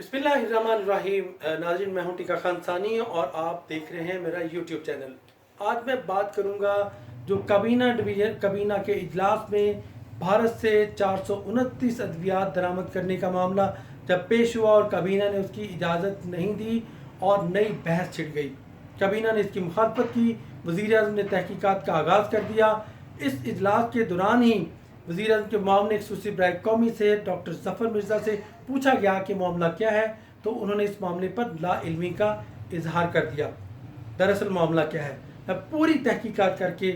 बिस्मिल्लाहिर्रहमानिर्रहीम। नाज़रीन, मैं हूं टीका खान सानी और आप देख रहे हैं मेरा यूट्यूब चैनल। आज मैं बात करूंगा जो काबीना के इजलास में भारत से 429 अद्वियात दरामद करने का मामला जब पेश हुआ और काबीना ने उसकी इजाज़त नहीं दी और नई बहस छिड़ गई। काबीना ने इसकी मुखालफत की, वज़ीर-ए-आज़म ने तहकीकात का आगाज़ कर दिया। इस इजलास के दौरान ही वज़ीर-ए-आज़म के मामले खसूसी बराए कौमी से डॉक्टर ज़फ़र मिर्ज़ा से पूछा गया कि मामला क्या है, तो उन्होंने इस मामले पर लाइल्मी का इजहार कर दिया। दरअसल मामला क्या है, मैं पूरी तहकीकात करके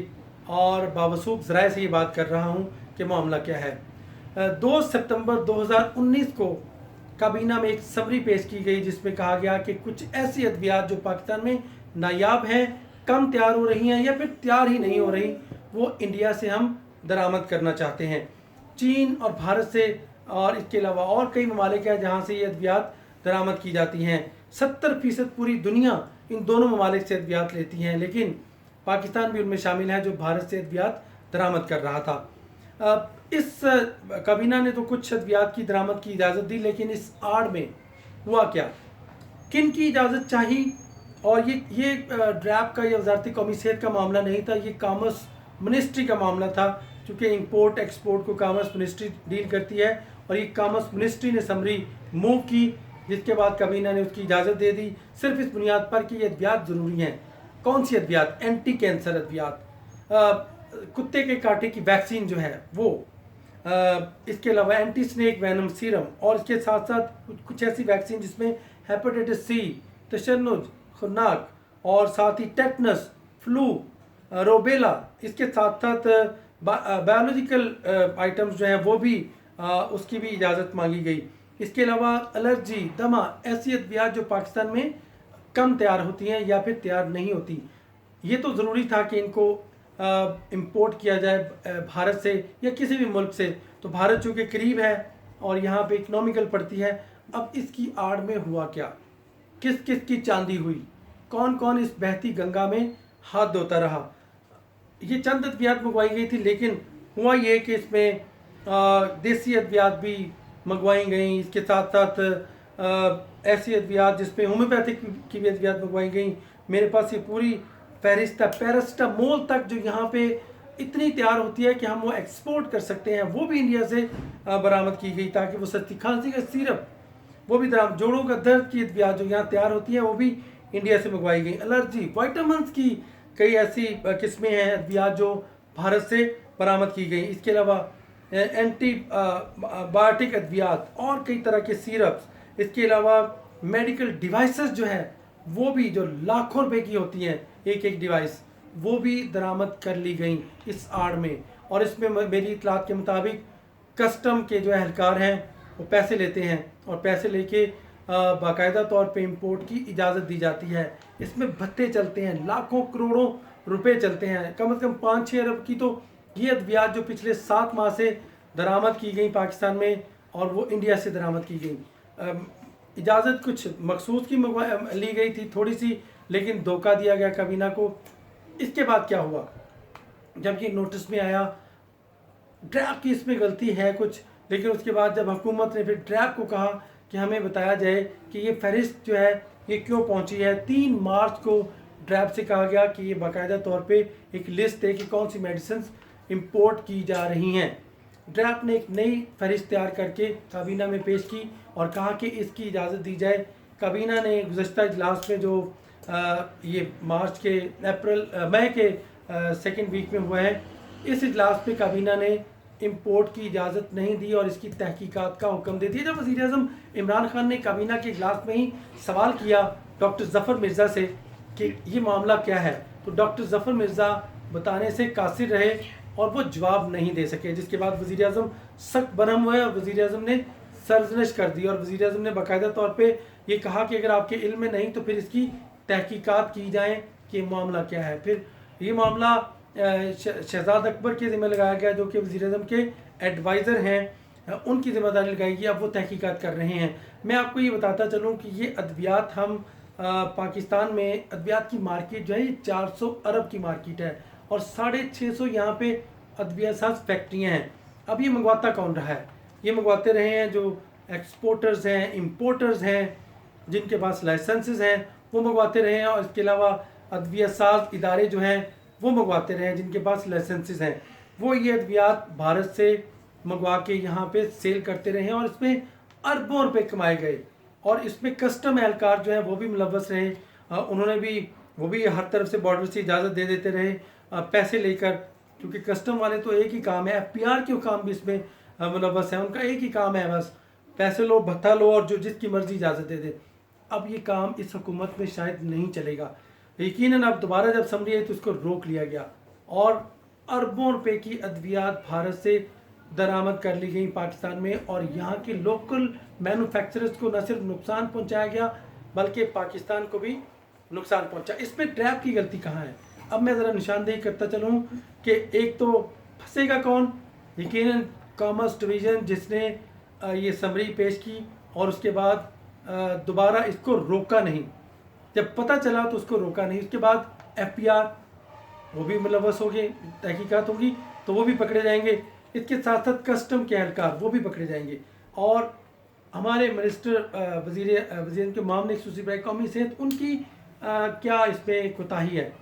और बावसूख ज़राए से ये बात कर रहा हूँ कि मामला क्या है। 2 सितंबर 2019 को काबीना में एक समरी पेश की गई जिसमें कहा गया कि कुछ ऐसी अद्वियात जो पाकिस्तान में नायाब हैं, कम तैयार हो रही हैं या फिर तैयार ही नहीं हो रही, वो इंडिया से हम दरामद करना चाहते हैं। चीन और भारत से और इसके अलावा और कई ममालिक हैं जहाँ से ये अद्वियात दरामद की जाती हैं। 70% पूरी दुनिया इन दोनों ममालिक से अद्वियात लेती हैं, लेकिन पाकिस्तान भी उनमें शामिल है जो भारत से अद्वियात दरामद कर रहा था। इस काबीना ने तो कुछ अद्वियात की दरामद की इजाज़त दी, लेकिन इस आड़ में हुआ क्या, किन की इजाज़त चाहिए? और ये ड्रैप का या वजारती कौमी सेहत का मामला नहीं था, ये कॉमर्स मिनिस्ट्री का मामला था, क्योंकि इंपोर्ट एक्सपोर्ट को कॉमर्स मिनिस्ट्री डील करती है और ये कॉमर्स मिनिस्ट्री ने समरी मूव की, जिसके बाद काबीना ने उसकी इजाज़त दे दी, सिर्फ इस बुनियाद पर कि ये अद्वियात ज़रूरी हैं। कौन सी अद्वियात? एंटी कैंसर अद्वियात, कुत्ते के कांटे की वैक्सीन जो है वो, इसके अलावा एंटी स्नेक वैनम सीरम, और इसके साथ साथ कुछ ऐसी वैक्सीन जिसमें हेपेटाइटिस सी, तशन्नुज, खुरनाक और साथ ही टेटनस, फ्लू, रोबेला, इसके साथ साथ बायोलॉजिकल आइटम्स जो हैं वो भी उसकी भी इजाज़त मांगी गई। इसके अलावा एलर्जी, दमा, ऐसी अद्वियात जो पाकिस्तान में कम तैयार होती हैं या फिर तैयार नहीं होती, ये तो ज़रूरी था कि इनको इंपोर्ट किया जाए भारत से या किसी भी मुल्क से। तो भारत चूँकि करीब है और यहाँ पे इकनॉमिकल पड़ती है। अब इसकी आड़ में हुआ क्या, किस किस की चांदी हुई, कौन कौन इस बहती गंगा में हाथ धोता रहा? ये चंद अद्वियात मंगवाई गई थी, लेकिन हुआ ये कि इसमें देसी अद्वियात भी मंगवाई गई, इसके साथ साथ ऐसी अद्वियात जिसमें होम्योपैथिक की भी अद्वियात मंगवाई गई। मेरे पास ये पूरी फहरिस्त है, पैरासिटामोल तक जो यहाँ पे इतनी तैयार होती है कि हम वो एक्सपोर्ट कर सकते हैं, वो भी इंडिया से बरामद की गई, ताकि वो सस्ती खांसी का सिरप वो भी दरामद, जोड़ों का दर्द की अद्वियात जो यहाँ तैयार होती है वो भी इंडिया से मंगवाई गई। एलर्जी, वाइटामिन की कई ऐसी किस्में हैं अद्वियात जो भारत से बरामद की गई। इसके अलावा एंटी बायोटिक अद्वियात और कई तरह के सिरप्स, इसके अलावा मेडिकल डिवाइसेस जो हैं वो भी, जो लाखों रुपए की होती हैं एक एक डिवाइस, वो भी दरामद कर ली गई इस आड़ में। और इसमें मेरी इतलात के मुताबिक कस्टम के जो एहलकार हैं वो पैसे लेते हैं और पैसे लेके बाकायदा तौर पे इंपोर्ट की इजाज़त दी जाती है। इसमें भत्ते चलते हैं, लाखों करोड़ों रुपए चलते हैं, कम से कम 5-6 अरब की तो ये अद्वियात जो पिछले 7 माह से दरामद की गई पाकिस्तान में, और वो इंडिया से दरामद की गई। इजाज़त कुछ मखसूस की ली गई थी थोड़ी सी, लेकिन धोखा दिया गया काबीना को। इसके बाद क्या हुआ, जब ये नोटिस में आया ड्रैप की इसमें गलती है कुछ, लेकिन उसके बाद जब हुकूमत ने फिर ड्रैप को कहा कि हमें बताया जाए कि ये फहरिस्त जो है ये क्यों पहुंची है, 3 मार्च को ड्रैप से कहा गया कि ये बाकायदा तौर पे एक लिस्ट है कि कौन सी मेडिसिन इंपोर्ट की जा रही हैं। ड्रैप ने एक नई फहरिस्त तैयार करके काबीना में पेश की और कहा कि इसकी इजाज़त दी जाए। काबीना ने गुज़श्ता इजलास में जो ये मार्च के मई के सेकेंड वीक में हुआ है, इस इजलास में काबीना ने इंपोर्ट की इजाज़त नहीं दी और इसकी तहकीकात का हुक्म दे दिया। जब वज़ीर-ए-आज़म इमरान खान ने काबीना के इजलास में ही सवाल किया डॉक्टर ज़फ़र मिर्ज़ा से कि ये मामला क्या है, तो डॉक्टर ज़फ़र मिर्ज़ा बताने से कासिर रहे और वो जवाब नहीं दे सके, जिसके बाद वज़ीर-ए-आज़म सख्त बरहम हुए और वज़ीर-ए-आज़म ने सरजनिश कर दी। और वज़ीर-ए-आज़म ने बाकायदा तौर पे ये कहा कि अगर आपके इल्म में नहीं तो फिर इसकी तहकीकात की जाए कि मामला क्या है। फिर ये मामला शहजाद अकबर के ज़िम्मे लगाया गया, जो कि वज़ीर-ए-आज़म के एडवाइज़र हैं, उनकी ज़िम्मेदारी लगाई गई। अब वो तहकीकात कर रहे हैं। मैं आपको ये बताता चलूँ कि ये अद्वियात हम पाकिस्तान में अद्वियात की मार्केट जो है ये 400 अरब की मार्केट है और 650 यहाँ पे अद्वियात फैक्ट्रियाँ हैं। अब ये मंगवाता कौन रहा है? ये मंगवाते रहे हैं जो एक्सपोर्टर्स हैं, इम्पोर्टर्स हैं, जिनके पास लाइसेंसेस हैं वो मंगवाते रहे हैं, और इसके अलावा अद्विया साज इदारे जो हैं वो मंगवाते रहे हैं जिनके पास लाइसेंसेस हैं, वो ये अद्वियात भारत से मंगवा के यहाँ पे सेल करते रहे हैं, और इसमें अरबों रुपए कमाए गए। और इसमें कस्टम एहलकार जो हैं वो भी मुलव्वस रहे, उन्होंने भी वो भी हर तरफ से बॉर्डर से इजाज़त दे देते रहे पैसे लेकर, क्योंकि कस्टम वाले तो एक ही काम है, FPR के काम भी इसमें मुलव्वस है, उनका एक ही काम है बस पैसे लो, भत्ता लो और जो जिसकी मर्जी इजाज़त दे दे। अब ये काम इस हुकूमत में शायद नहीं चलेगा, यकीनन अब दोबारा जब समझी आई तो उसको रोक लिया गया, और अरबों रुपए की अद्वियात भारत से दरामद कर ली गई पाकिस्तान में, और यहाँ के लोकल मैन्युफैक्चरर्स को न सिर्फ नुकसान पहुँचाया गया बल्कि पाकिस्तान को भी नुकसान पहुँचा। इसमें ट्रैप की गलती कहाँ है? अब मैं ज़रा निशानदेही करता चलूँ कि एक तो फंसेगा कौन, यकीनन कॉमर्स डिवीज़न जिसने ये समरी पेश की और उसके बाद दोबारा इसको रोका नहीं, जब पता चला तो उसको रोका नहीं, उसके बाद FPR वो भी मुलव्वस हो गए, तहकीकात होगी तो वो भी पकड़े जाएंगे, इसके साथ साथ कस्टम के एहलकार वो भी पकड़े जाएंगे, और हमारे मिनिस्टर वज़ीर के मामले खसूसी बराए कौमी सेहत उनकी क्या इसमें कोताही है?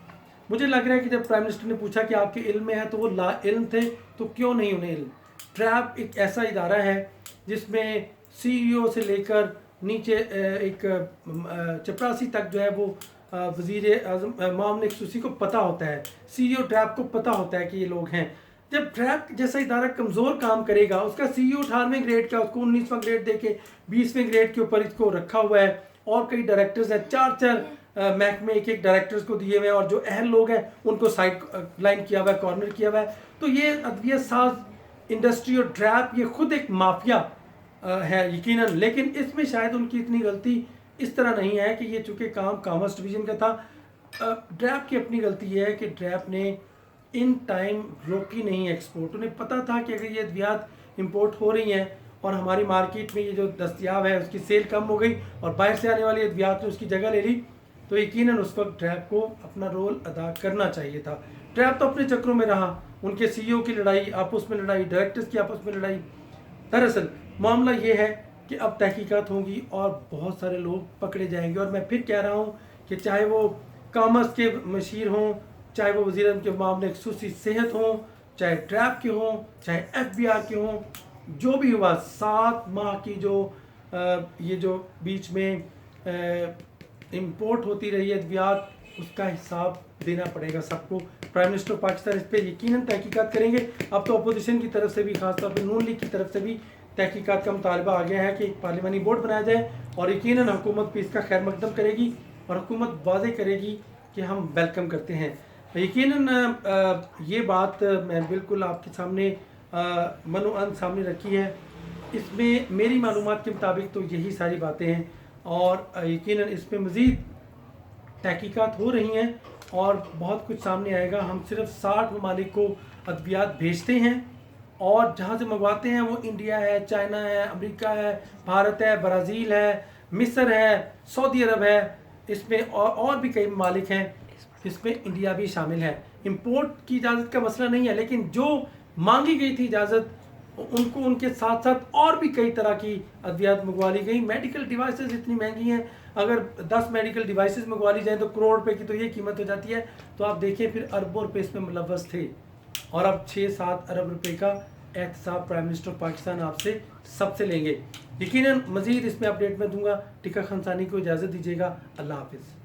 मुझे लग रहा है कि जब प्राइम मिनिस्टर ने पूछा कि आपके इल्म में है तो वो ला इल्म थे, तो क्यों नहीं उन्हें इल्म? ट्रैप एक ऐसा इदारा है जिसमें CEO से लेकर नीचे एक चपरासी तक जो है वो वज़ीर आज़म मामले खसूसी को पता होता है, CEO ट्रैप को पता होता है कि ये लोग हैं। जब ट्रैप जैसा इदारा कमज़ोर काम करेगा, उसका CEO 18वें ग्रेड का, उसको 19वां ग्रेड दे के 20वें ग्रेड के ऊपर इसको रखा हुआ है, और कई डायरेक्टर्स हैं, 4 महकमे एक डायरेक्टर्स को दिए हुए हैं, और जो अहल लोग हैं उनको साइड लाइन किया हुआ है, कॉर्नर किया हुआ है। तो ये अद्विया साज इंडस्ट्री और ट्रैप ये खुद एक माफिया है यकीनन, लेकिन इसमें शायद उनकी इतनी गलती इस तरह नहीं है कि ये चूँकि काम कॉमर्स डिवीज़न का था। ट्रैप की अपनी गलती ये है कि ट्रैप ने इन टाइम रोकी नहीं एक्सपोर्ट। उन्हें पता था कि अगर ये अद्वियात इम्पोर्ट हो रही हैं और हमारी मार्केट में ये जो दस्तयाब है उसकी सेल कम हो गई और बाहर से आने वाली अद्वियात ने उसकी जगह ले ली, तो यकीनन उस वक्त ट्रैप को अपना रोल अदा करना चाहिए था। ट्रैप तो अपने चक्रों में रहा, उनके CEO की लड़ाई, आपस में लड़ाई, डायरेक्टर्स की आपस में लड़ाई। दरअसल मामला ये है कि अब तहकीकात होंगी और बहुत सारे लोग पकड़े जाएंगे, और मैं फिर कह रहा हूँ कि चाहे वो कॉमर्स के मशीर हों, चाहे वो वज़ीर आज़म के मामले खसूसी सेहत हों, चाहे ट्रैप के हों, चाहे FBR के हों, जो भी हुआ 7 माह की जो ये जो बीच में इंपोर्ट होती रही है अद्वियात, उसका हिसाब देना पड़ेगा सबको। प्राइम मिनिस्टर पाकिस्तान इस पर यकीनन तहकीकात करेंगे। अब तो अपोजिशन की तरफ से भी, खासतौर पर नून लीग की तरफ से भी तहकीकात का मुतालबा आ गया है कि एक पार्लिमानी बोर्ड बनाया जाए, और यकीनन हुकूमत भी इसका खैर मकदम करेगी, और हुकूमत वाज़े करेगी कि हम वेलकम करते हैं। यकीनन ये बात मैं बिल्कुल आपके सामने मनो-अन सामने रखी है। इसमें मेरी मालूमात के मुताबिक तो यही सारी बातें हैं, और यकीनन इस पर मज़ीद तहकीकात हो रही हैं और बहुत कुछ सामने आएगा। हम सिर्फ 60 ममालिक को अद्वियात भेजते हैं, और जहाँ से मंगवाते हैं वो इंडिया है, चाइना है, अमेरिका है, भारत है, ब्राज़ील है, मिस्र है, सऊदी अरब है, इसमें और भी कई ममालिक हैं, इसमें इंडिया भी शामिल है। इंपोर्ट की इजाज़त का मसला नहीं है, लेकिन जो मांगी गई थी इजाज़त उनको उनके साथ साथ और भी कई तरह की अद्वियात मंगवा ली गई। मेडिकल डिवाइसेस इतनी महंगी हैं, अगर 10 मेडिकल डिवाइसेस मंगवा ली जाए तो करोड़ रुपए की तो ये कीमत हो जाती है। तो आप देखिए फिर अरबों रुपए इसमें मुलव्वस थे, और अब 6-7 अरब रुपए का एहतसाब प्राइम मिनिस्टर पाकिस्तान आपसे सबसे लेंगे। यकीनन मज़ीद इसमें अपडेट मैं दूंगा। टिका खानसानी को इजाज़त दीजिएगा। अल्लाह हाफिज़।